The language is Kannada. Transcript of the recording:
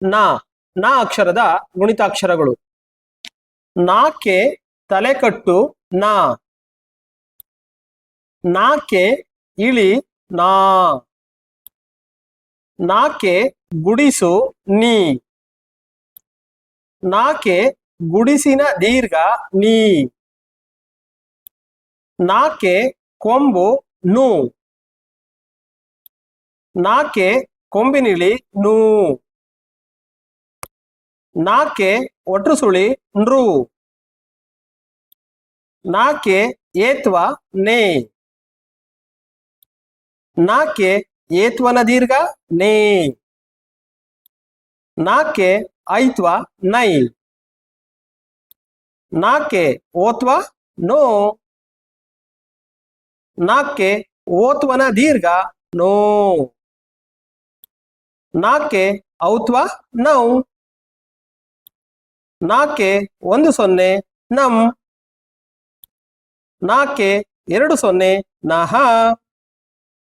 ನ ನ ಅಕ್ಷರದ ಗುಣಿತಾಕ್ಷರಗಳು. ನಾಕೆ ತಲೆಕಟ್ಟು ನಾ. ನಾಕೆ ಇಳಿ ನಾ. ನಾಕೆ ಗುಡಿಸು ನೀ. ನಾಕೆ ಗುಡಿಸಿನ ದೀರ್ಘ ನೀ. ನಾಕೆ ಕೊಂಬು ನು. ನಾಕೆ ಕೊಂಬಿನಿಳಿ ನೂ. ನಾಕೆ ಒಟ್ರು ಸುಳಿ ನೃ. ನಾಕೆ ಏತ್ವ ನೇ. ನಾಕೆ ಏತ್ವನ ದೀರ್ಘ ನೇ. ನಾಕೆ ಐತ್ವ ನೈ. ನಾಕೆ ಓತ್ವ ನೋ. ನಾಕೆ ಓತ್ವನ ದೀರ್ಘ ನೋ. ನಾಕೆ ಔತ್ವ ನೌ. ನಾಕೆ 10 ನಂ. ನಾಕೆ 20 ನಹ.